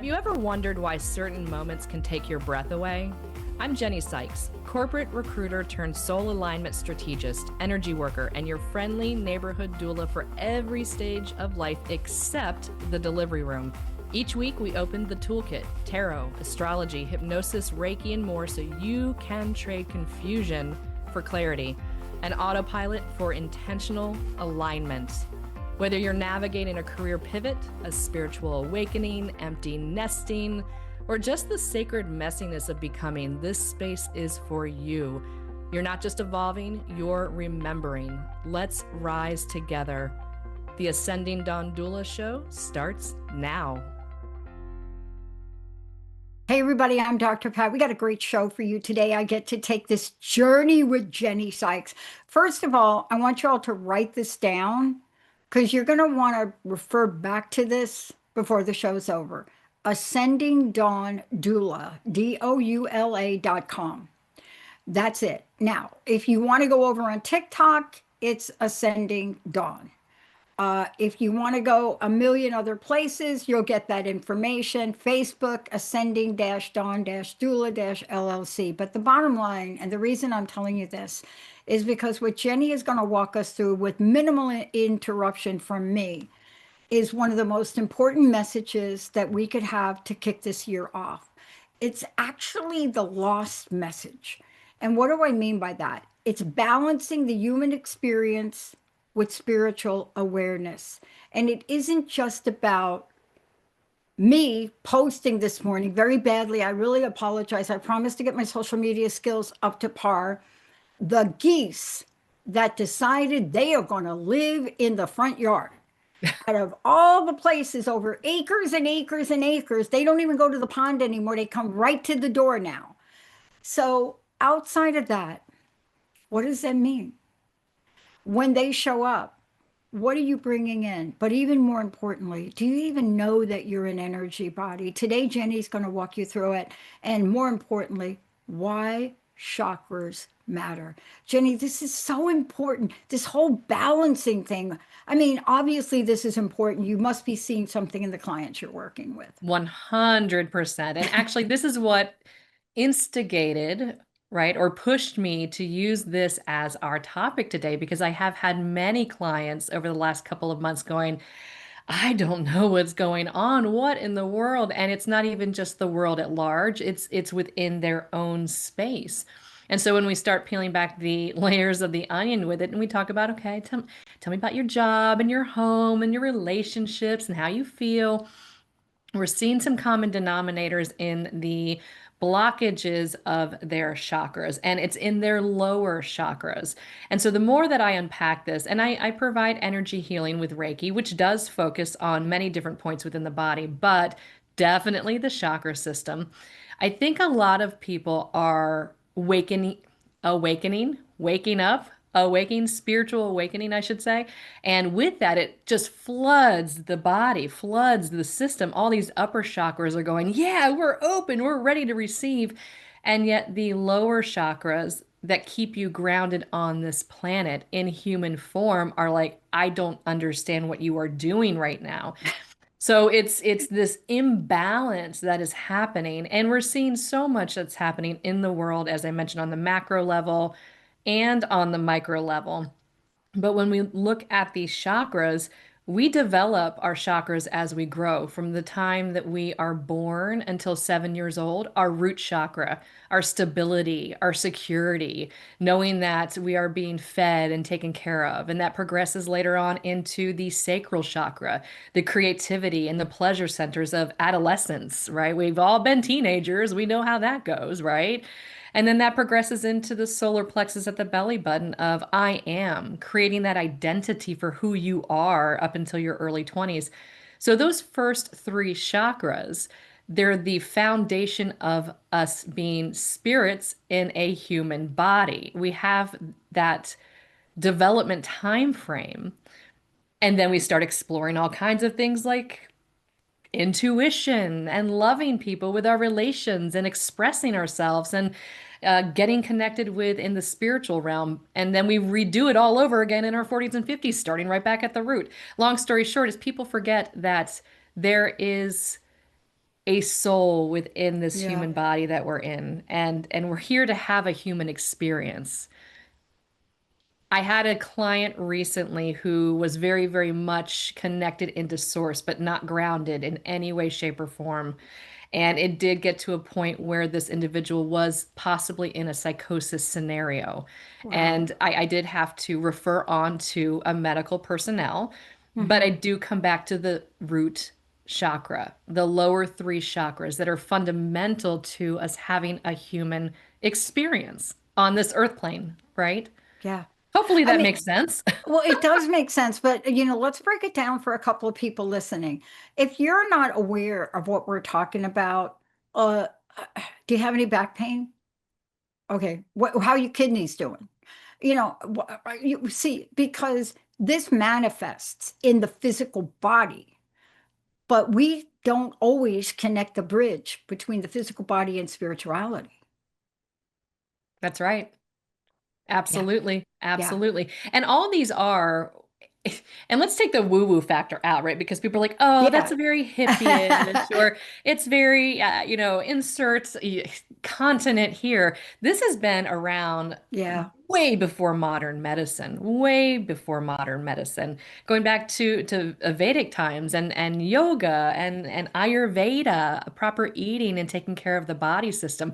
you ever wondered why certain moments can take your breath away? I'm Jenny Sykes, corporate recruiter turned soul alignment strategist, energy worker, and your friendly neighborhood doula for every stage of life except the delivery room. Each week, we open the toolkit, tarot, astrology, hypnosis, Reiki, and more so you can trade confusion for clarity, an autopilot for intentional alignment. Whether you're navigating a career pivot, a spiritual awakening, empty nesting, or just the sacred messiness of becoming, this space is for you. You're not just evolving, you're remembering. Let's rise together. The Ascending Dawn Doula Show starts now. Hey everybody, I'm Dr. Pat. We got a great show for you today. I get to take this journey with Jenny Sykes. First of all, I want you all to write this down because you're going to want to refer back to this before the show's over. Ascending Dawn Doula, DOULA.com. That's it. Now, if you want to go over on TikTok, it's Ascending Dawn. If you want to go a million other places, you'll get that information. Facebook, Ascending-Dawn-Doula-LLC. But the bottom line, and the reason I'm telling you this, is because what Jenny is going to walk us through with minimal interruption from me is one of the most important messages that we could have to kick this year off. It's actually the lost message. And what do I mean by that? It's balancing the human experience with spiritual awareness. And it isn't just about me posting this morning very badly. I really apologize. I promised to get my social media skills up to par. The geese that decided they are going to live in the front yard. Out of all the places, over acres and acres and acres, they don't even go to the pond anymore. They come right to the door now. So outside of that, what does that mean? When they show up, what are you bringing in? But even more importantly, do you even know that you're an energy body? Today, Jenny's going to walk you through it. And more importantly, why chakras matter. Jenny, this is so important. This whole balancing thing. I mean, obviously, this is important. You must be seeing something in the clients you're working with. 100%. And actually, this is what instigated, right, or pushed me to use this as our topic today, because I have had many clients over the last couple of months going, I don't know what's going on. What in the world? And it's not even just the world at large. It's within their own space. And so when we start peeling back the layers of the onion with it, and we talk about, okay, tell me about your job and your home and your relationships and how you feel, we're seeing some common denominators in the blockages of their chakras, and it's in their lower chakras. And so the more that I unpack this, and I provide energy healing with Reiki, which does focus on many different points within the body, but definitely the chakra system. I think a lot of people are waking up, awakening, spiritual awakening, I should say. And with that, it just floods the body, floods the system. All these upper chakras are going, yeah, we're open, we're ready to receive. And yet the lower chakras that keep you grounded on this planet in human form are like, I don't understand what you are doing right now. So it's this imbalance that is happening, and we're seeing so much that's happening in the world, as I mentioned, on the macro level and on the micro level. But when we look at these chakras, we develop our chakras as we grow. From the time that we are born until 7 years old, our root chakra, our stability, our security, knowing that we are being fed and taken care of. And that progresses later on into the sacral chakra, the creativity and the pleasure centers of adolescence, right? We've all been teenagers. We know how that goes, right? And then that progresses into the solar plexus at the belly button of I am, creating that identity for who you are up until your early 20s. So those first three chakras, they're the foundation of us being spirits in a human body. We have that development time frame. And then we start exploring all kinds of things like intuition and loving people with our relations and expressing ourselves and getting connected with in the spiritual realm. And then we redo it all over again in our 40s and 50s, starting right back at the root. Long story short is people forget that there is a soul within this Yeah. human body that we're in, and we're here to have a human experience. I had a client recently who was very, very much connected into source, but not grounded in any way, shape, or form. And it did get to a point where this individual was possibly in a psychosis scenario. Wow. And I did have to refer on to a medical personnel, but I Hmm. do come back to the root chakra, the lower three chakras that are fundamental to us having a human experience on this earth plane, right? Yeah. Hopefully I that mean, makes sense. well, it does make sense, but let's break it down for a couple of people listening. If you're not aware of what we're talking about, uh, do you have any back pain? Okay, how are your kidneys doing? You see, because this manifests in the physical body, but we don't always connect the bridge between the physical body and spirituality. That's right. Yeah, Absolutely. yeah, Absolutely. And all these are, and let's take the woo-woo factor out, right? Because people are like, oh, that's yeah, a very hippie-ish, or it's very, insert continent here. This has been around yeah, way before modern medicine, way before modern medicine, going back to Vedic times and yoga and Ayurveda, proper eating and taking care of the body system.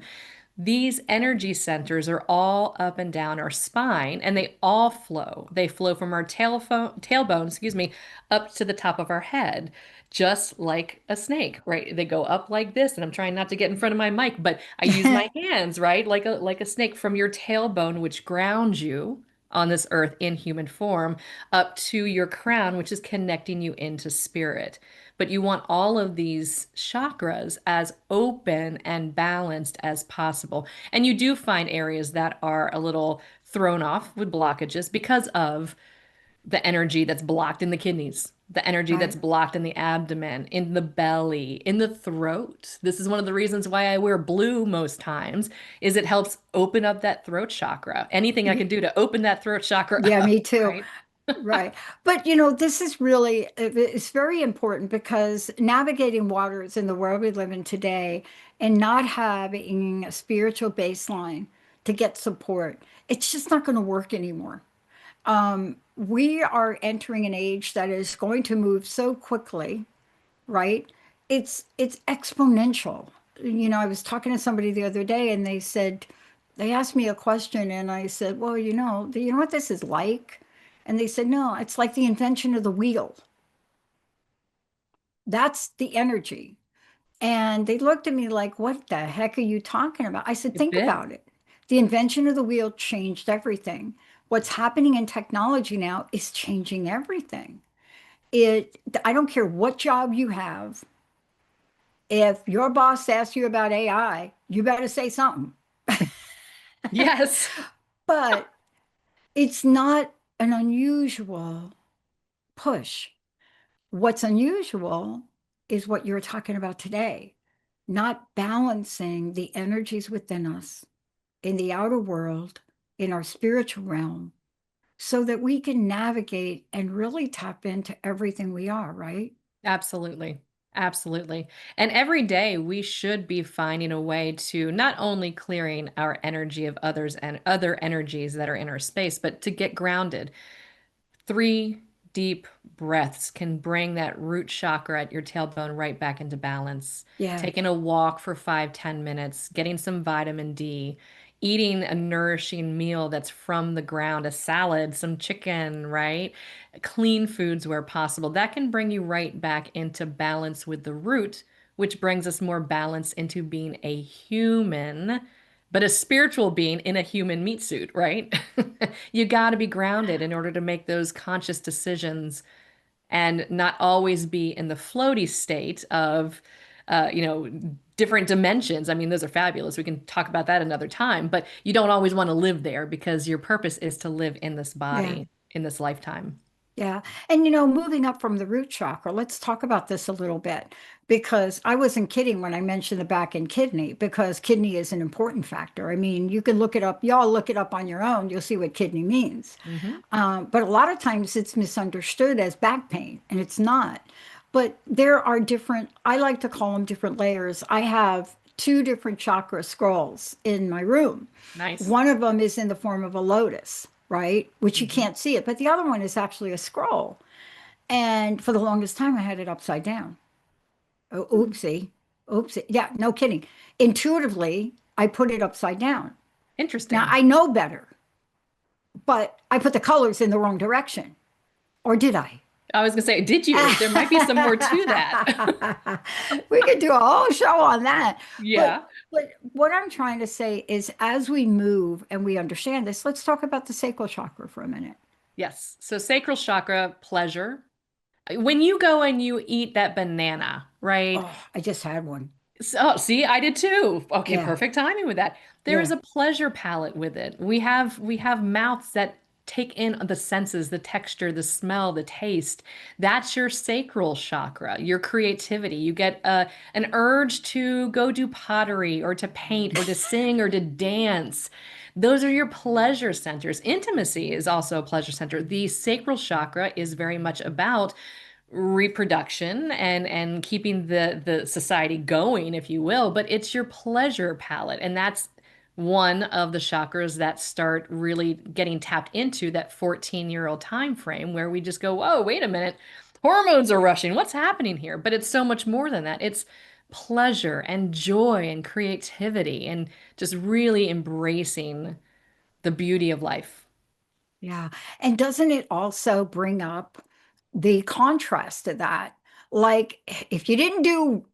These energy centers are all up and down our spine and they all flow. They flow from our tailbone, excuse me, up to the top of our head, just like a snake, right? They go up like this, and I'm trying not to get in front of my mic, but I use my hands, right? Like a snake from your tailbone, which grounds you on this earth in human form, up to your crown, which is connecting you into spirit. But you want all of these chakras as open and balanced as possible. And you do find areas that are a little thrown off with blockages because of the energy that's blocked in the kidneys, the energy that's right. blocked in the abdomen, in the belly, in the throat. This is one of the reasons why I wear blue most times, is it helps open up that throat chakra. Anything I can do to open that throat chakra Yeah, up, me too. right? Right. But this is really, it's very important because navigating waters in the world we live in today and not having a spiritual baseline to get support, it's just not going to work anymore. We are entering an age that is going to move so quickly, right? It's exponential. I was talking to somebody the other day and they asked me a question and I said, well, do you know what this is like? And they said, no, it's like the invention of the wheel. That's the energy. And they looked at me like, what the heck are you talking about? I said, It's think big. about it. The invention of the wheel changed everything. What's happening in technology now is changing everything. I don't care what job you have. If your boss asks you about AI, you better say something. Yes. But it's not an unusual push. What's unusual is what you're talking about today, not balancing the energies within us in the outer world, in our spiritual realm, so that we can navigate and really tap into everything we are, right? Absolutely. Absolutely. And every day we should be finding a way to not only clearing our energy of others and other energies that are in our space, but to get grounded. 3 deep breaths can bring that root chakra at your tailbone right back into balance. Yeah. Taking a walk for 5, 10 minutes, getting some vitamin D, eating a nourishing meal that's from the ground, a salad, some chicken, right? Clean foods where possible. That can bring you right back into balance with the root, which brings us more balance into being a human, but a spiritual being in a human meat suit, right? You got to be grounded in order to make those conscious decisions and not always be in the floaty state of, uh, you know, different dimensions. I mean, those are fabulous. We can talk about that another time, but you don't always want to live there because your purpose is to live in this Yeah. body in this lifetime. Yeah. And moving up from the root chakra, let's talk about this a little bit because I wasn't kidding when I mentioned the back and kidney because kidney is an important factor. I mean, you can look it up, y'all look it up on your own, you'll see what kidney means. Hmm. But a lot of times it's misunderstood as back pain, and it's not. But there are different, I like to call them different layers. I have two different chakra scrolls in my room. Nice. One of them is in the form of a lotus, right? Which you Hmm. can't see it, but the other one is actually a scroll. And for the longest time, I had it upside down. Oh, oopsie. Oopsie. Yeah, no kidding. Intuitively, I put it upside down. Now Interesting. I know better, but I put the colors in the wrong direction. Or did I? I was gonna say, did you? There might be some more to that. We could do a whole show on that. But Yeah. but what I'm trying to say is as we move and we understand this, let's talk about the sacral chakra for a minute. Yes. So sacral chakra, pleasure. When you go and you eat that banana, right? Oh, I just had one. So, see, I did too. Okay, Yeah. perfect timing with that. There is Yeah. a pleasure palette with it. We have mouths that take in the senses, the texture, the smell, the taste. That's your sacral chakra, your creativity. You get an urge to go do pottery or to paint or to sing or to dance. Those are your pleasure centers. Intimacy is also a pleasure center. The sacral chakra is very much about reproduction and keeping the society going, if you will, but it's your pleasure palette. And that's one of the chakras that start really getting tapped into that 14-year-old time frame where we just go, whoa, wait a minute, hormones are rushing. What's happening here? But it's so much more than that. It's pleasure and joy and creativity and just really embracing the beauty of life. Yeah. And doesn't it also bring up the contrast to that? Like if you didn't do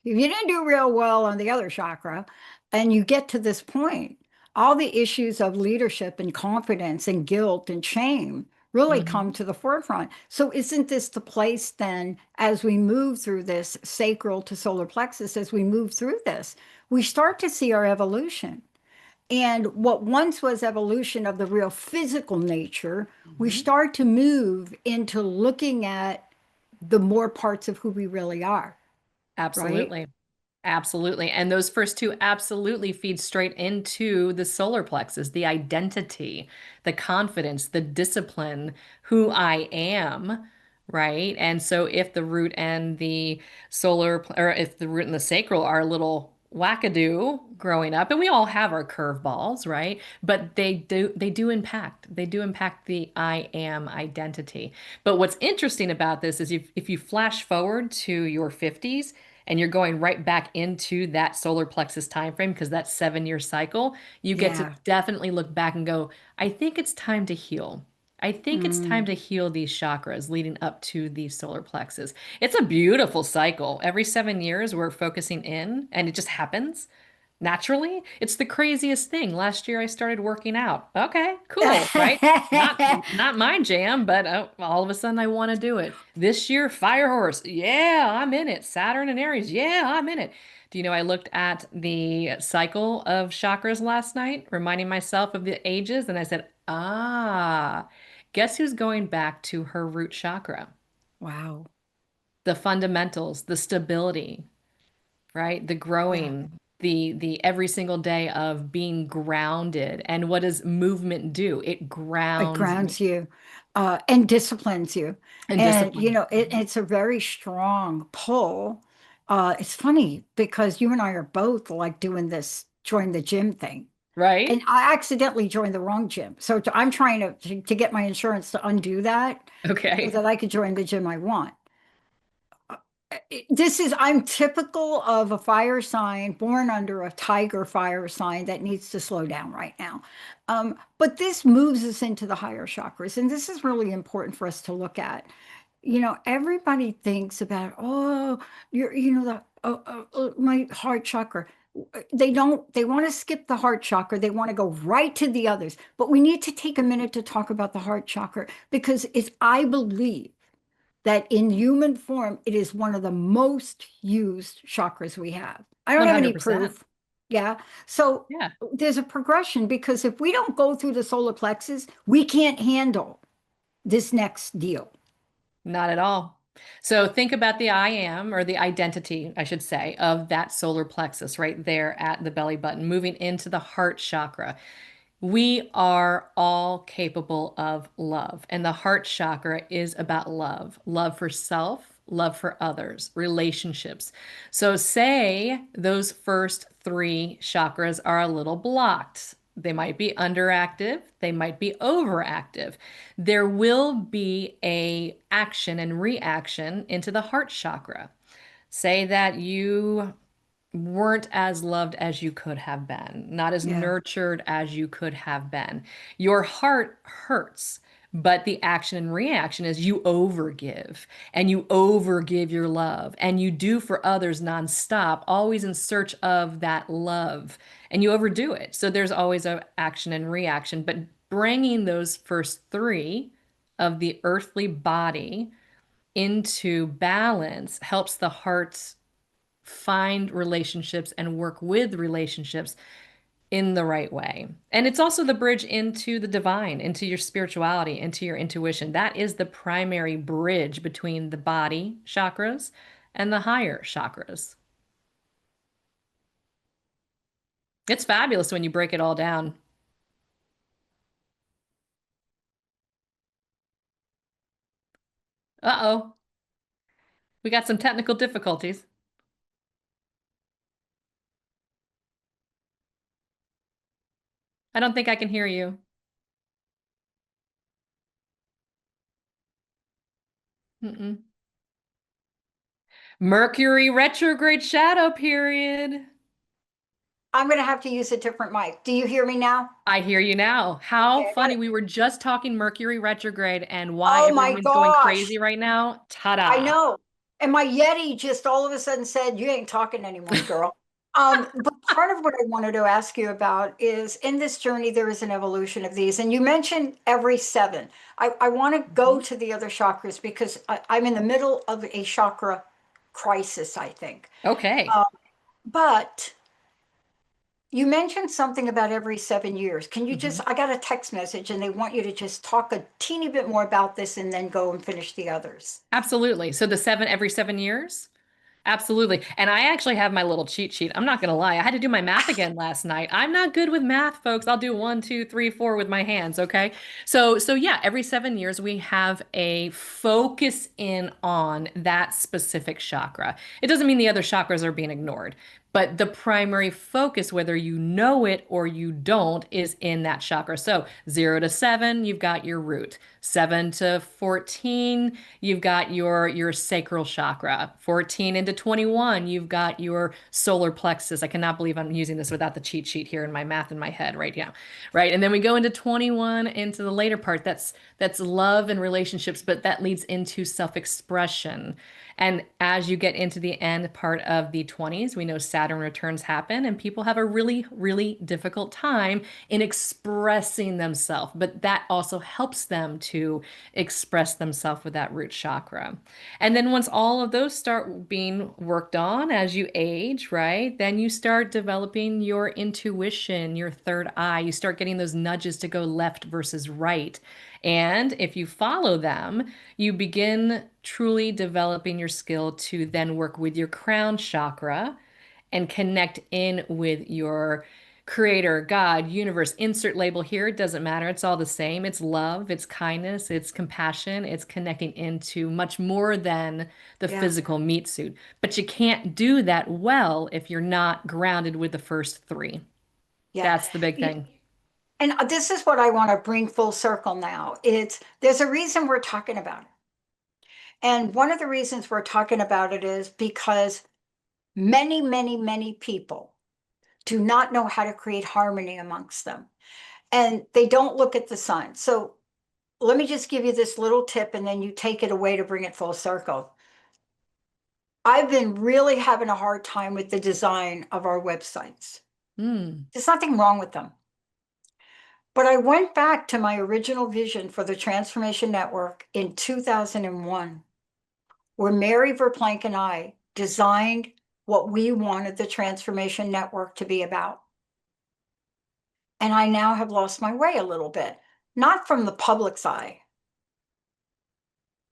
real well on the other chakra and you get to this point, all the issues of leadership and confidence and guilt and shame really come Mhm. to the forefront. So isn't this the place then as we move through this sacral to solar plexus, as we move through this, we start to see our evolution. And what once was evolution of the real physical nature, we Mhm. start to move into looking at the more parts of who we really are, right? Absolutely. Absolutely. And those first two absolutely feed straight into the solar plexus, the identity, the confidence, the discipline, who I am, right? And so if the root and the or if the root and the sacral are a little wackadoo growing up, and we all have our curveballs, right? But they do impact the I am identity. But what's interesting about this is if you flash forward to your 50s, and you're going right back into that solar plexus time frame because that 7-year cycle, you get to Yeah. definitely look back and go, I think it's time to heal. I think it's time Mm. to heal these chakras leading up to the solar plexus. It's a beautiful cycle. Every 7 years, we're focusing in, and it just happens naturally. It's the craziest thing. Last year, I started working out. Okay, cool, right? Not my jam, but all of a sudden I want to do it. This year, Fire Horse. Yeah, I'm in it. Saturn and Aries. Yeah, I'm in it. Do you know I looked at the cycle of chakras last night, reminding myself of the ages, and I said, guess who's going back to her root chakra? Wow. The fundamentals, the stability, right? The Yeah. growing, the every single day of being grounded. And what does movement do? It It grounds me grounds you and disciplines you. and And, discipline. Mhm. it's a very strong pull. It's funny because you and I are both like doing this join the gym thing. And Right? I accidentally joined the wrong gym. So I'm trying to get my insurance to undo that so Okay. that I could join the gym I want. I'm typical of a fire sign born under a tiger fire sign that needs to slow down right now. But this moves us into the higher chakras. And this is really important for us to look at. Everybody thinks about, oh, my heart chakra. They don't, they want to skip the heart chakra. They want to go right to the others. But we need to take a minute to talk about the heart chakra because I believe that in human form, it is one of the most used chakras we have. I don't have any 100%. proof. Yeah. So Yeah, there's a progression because if we don't go through the solar plexus, we can't handle this next deal. not at all. So think about the I am or the identity, I should say, of that solar plexus right there at the belly button, moving into the heart chakra. We are all capable of love, and the heart chakra is about love, love for self, love for others, relationships. So, say those first three chakras are a little blocked. They might be underactive, they might be overactive. There will be a action and reaction into the heart chakra. Say that you weren't as loved as you could have been, not as Yeah. nurtured as you could have been. Your heart hurts, but the action and reaction is you overgive and you overgive your love and you do for others nonstop, always in search of that love, and you overdo it. So there's always a action and reaction, but bringing those first three of the earthly body into balance helps the heart find relationships and work with relationships in the right way. And it's also the bridge into the divine, into your spirituality, into your intuition. That is the primary bridge between the body chakras and the higher chakras. It's fabulous when you break it all down. Uh-oh, we got some technical difficulties. I don't think I can hear you. Mm-mm. Mercury retrograde shadow period. I'm going to have to use a different mic. Do you hear me now? I hear you now. How Okay, I got funny. it. We were just talking Mercury retrograde and why Oh my everyone's going gosh. crazy right now. I Ta-da. know. And my Yeti just all of a sudden said, "You ain't talking anymore, girl." But part of what I wanted to ask you about is in this journey, there is an evolution of these. And you mentioned every seven. I want to go Mhm. to the other chakras because I'm in the middle of a chakra crisis, I think. Okay. Uh, but you mentioned something about every 7 years. Can you just, Mhm. I got a text message and they want you to just talk a teeny bit more about this and then go and finish the others. Absolutely. So the seven every 7 years? Absolutely. And I actually have my little cheat sheet. I'm not going to lie. I had to do my math again last night. I'm not good with math, folks. I'll do one, two, three, four with my hands. Okay. So yeah, every 7 years we have a focus in on that specific chakra. It doesn't mean the other chakras are being ignored, but the primary focus, whether you know it or you don't, is in that chakra. So 0 to 7, you've got your root. 7 to 14, you've got your sacral chakra. 14 into 21, you've got your solar plexus. I cannot believe I'm using this without the cheat sheet here in my math in my head right now. Right? And then we go into 21 into the later part. That's love and relationships, but that leads into self-expression. And as you get into the end part of the 20s, we know Saturn returns happen and people have a really, really difficult time in expressing themselves. But that also helps them to express themselves with that root chakra. And then once all of those start being worked on as you age, right, then you start developing your intuition, your third eye. You start getting those nudges to go left versus right. And if you follow them, you begin truly developing your skill to then work with your crown chakra and connect in with your creator, God, universe, insert label here. It doesn't matter. It's all the same. It's love, it's kindness, it's compassion, it's connecting into much more than the Yeah. physical meat suit. But you can't do that well if you're not grounded with the first three. Yeah. That's the big thing. And this is what I want to bring full circle now. It's there's a reason we're talking about it. And one of the reasons we're talking about it is because many, many, many people do not know how to create harmony amongst them. And they don't look at the signs. So let me just give you this little tip and then you take it away to bring it full circle. I've been really having a hard time with the design of our websites. Mm, There's nothing wrong with them. But I went back to my original vision for the Transformation Network in 2001, where Mary Verplank and I designed what we wanted the Transformation Network to be about. And I now have lost my way a little bit, not from the public's eye,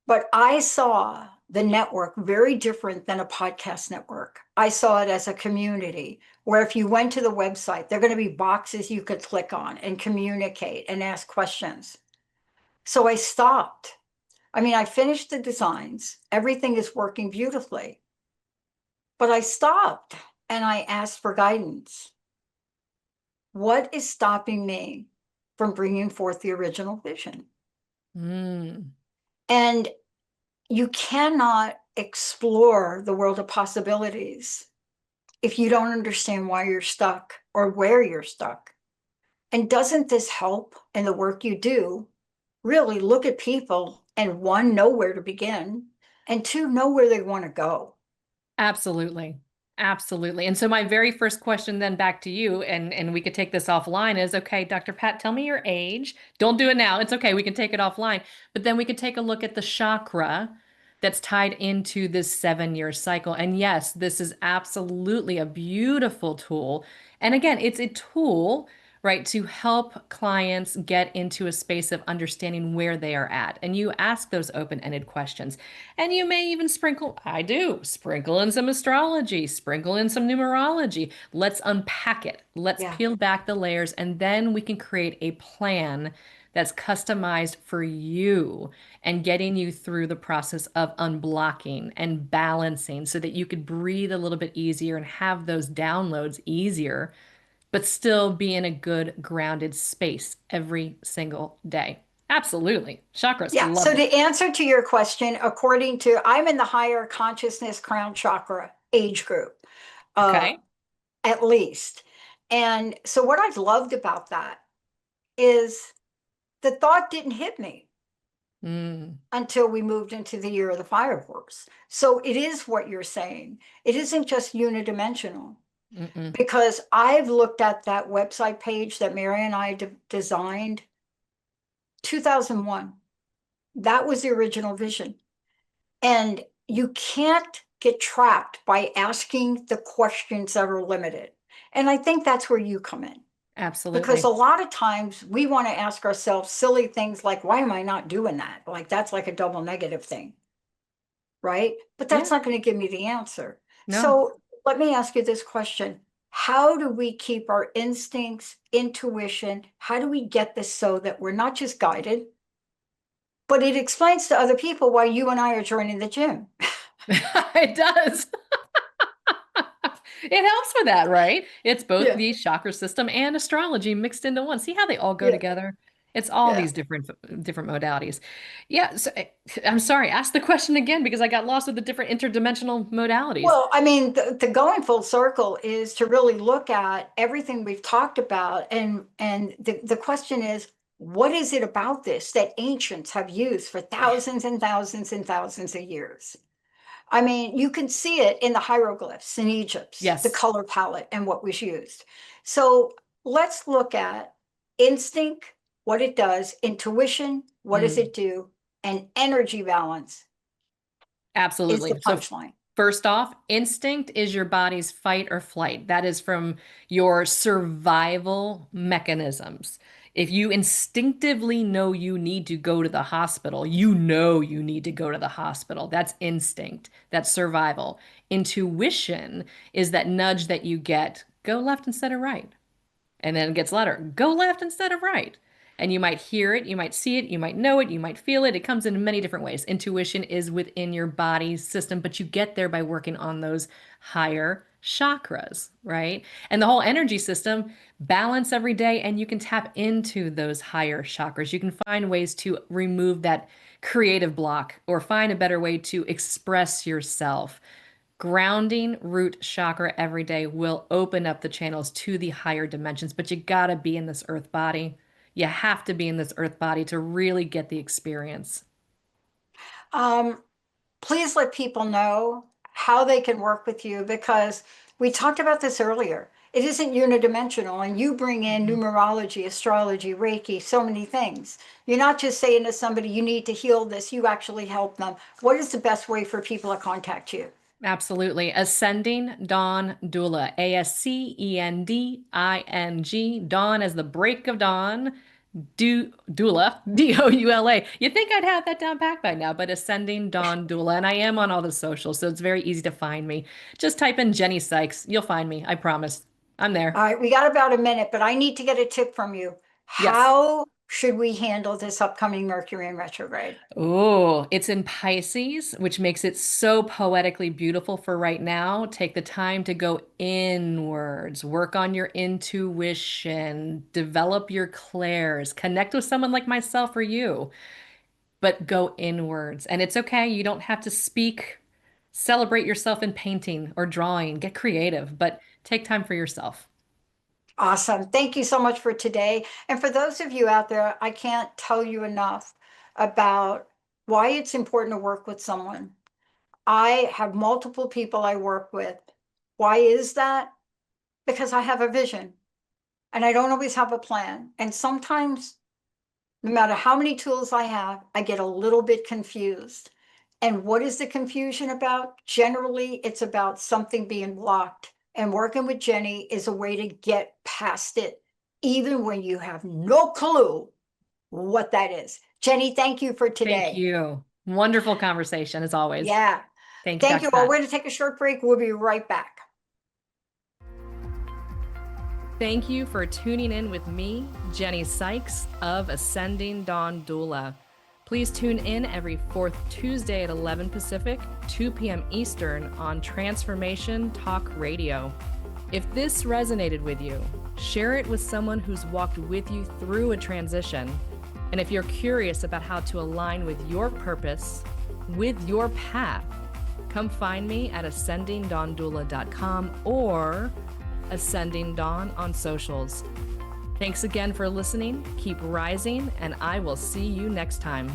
but I saw the network very different than a podcast network. I saw it as a community where if you went to the website, there are going to be boxes you could click on and communicate and ask questions. So I stopped. I mean, I finished the designs, everything is working beautifully, but I stopped and I asked for guidance. What is stopping me from bringing forth the original vision? Mm, And you cannot explore the world of possibilities if you don't understand why you're stuck or where you're stuck. And doesn't this help in the work you do? Really look at people and one, know where to begin, and two, know where they want to go. absolutely. Absolutely. And so my very first question then back to you, and we could take this offline, is okay, Dr. Pat, tell me your age. Don't do it now. It's okay. We can take it offline. But then we could take a look at the chakra that's tied into this 7 year cycle. And yes, this is absolutely a beautiful tool. And again, it's a tool, right, to help clients get into a space of understanding where they are at. And you ask those open-ended questions. And you may even sprinkle, I do, sprinkle in some astrology, sprinkle in some numerology. Let's unpack it. Let's Yeah. peel back the layers, and then we can create a plan that's customized for you and getting you through the process of unblocking and balancing so that you could breathe a little bit easier and have those downloads easier, but still be in a good grounded space every single day. Absolutely. Chakras, Yeah. love So it. the answer to your question, according to, I'm in the higher consciousness crown chakra age group, uh, Okay. at least. And so what I've loved about that is the thought didn't hit me Mm, until we moved into the year of the fire horse. So it is what you're saying. It isn't just unidimensional, mm-mm. because I've looked at that website page that Mary and I designed 2001. That was the original vision. And you can't get trapped by asking the questions that are limited. And I think that's where you come in. Because a Absolutely. lot of times we want to ask ourselves silly things like, why am I not doing that? Like, that's like a double negative thing, right? But Yeah. that's not going to give me the answer. No. So let me ask you this question. How do we keep our instincts, intuition? How do we get this so that we're not just guided, but it explains to other people why you and I are joining the gym? It does. It helps with that, right? It's both Yeah, the chakra system and astrology mixed into one. See how they all go yeah, together? It's all yeah. these different modalities. Yeah, so I'm sorry, ask the question again because I got lost with the different interdimensional modalities. Well, I mean, the going full circle is to really look at everything we've talked about, and the question is, what is it about this that ancients have used for thousands and thousands and thousands of years? I mean, you can see it in the hieroglyphs in Egypt, the Yes. color palette and what was used. So let's look at instinct, what it does, intuition, what does Mm. it do, and energy balance is the Absolutely. So punchline. first off, instinct is your body's fight or flight. That is from your survival mechanisms. If you instinctively know you need to go to the hospital, you know you need to go to the hospital. That's instinct. That's survival. Intuition is that nudge that you get, go left instead of right. And then it gets louder. Go left instead of right. And you might hear it, you might see it, you might know it, you might feel it. It comes in many different ways. Intuition is within your body system, but you get there by working on those higher chakras, right? And the whole energy system, balance every day, and you can tap into those higher chakras. You can find ways to remove that creative block or find a better way to express yourself. Grounding root chakra every day will open up the channels to the higher dimensions, but you gotta be in this earth body. You have to be in this earth body to really get the experience. Um, please let people know how they can work with you, because we talked about this earlier. It isn't unidimensional, and you bring in Mhm. numerology, astrology, Reiki, so many things. You're not just saying to somebody, you need to heal this, you actually help them. What is the best way for people to contact you? Absolutely. Ascending Dawn Doula. Ascending. Dawn as the break of dawn. Doula. Doula. You think I'd have that down pat by now, but Ascending Dawn Doula. And I am on all the socials, so it's very easy to find me. Just type in Jenny Sykes. You'll find me. I promise. I'm there. All right, we got about a minute, but I need to get a tip from you. Yes. How should we handle this upcoming Mercury in retrograde? Oh, it's in Pisces, which makes it so poetically beautiful for right now. Take the time to go inwards, work on your intuition, develop your clairs, connect with someone like myself or you, but go inwards. And it's okay. You don't have to speak. Celebrate yourself in painting or drawing. Get creative, but take time for yourself. Awesome. Thank you so much for today. And for those of you out there, I can't tell you enough about why it's important to work with someone. I have multiple people I work with. Why is that? Because I have a vision and I don't always have a plan. And sometimes, no matter how many tools I have, I get a little bit confused. And what is the confusion about? Generally, it's about something being blocked. And working with Jenny is a way to get past it, even when you have no clue what that is. Jenny, thank you for Thank today. you. Wonderful conversation as always. Yeah. Thank you, Thank Dr. you all. Pat. We're going to take a short break. We'll be right back. Thank you for tuning in with me, Jenny Sykes of Ascending Dawn Doula. Please tune in every fourth Tuesday at 11 Pacific, 2 p.m. Eastern on Transformation Talk Radio. If this resonated with you, share it with someone who's walked with you through a transition. And if you're curious about how to align with your purpose, with your path, come find me at ascendingdawndoula.com or Ascending Dawn on socials. Thanks again for listening. Keep rising, and I will see you next time.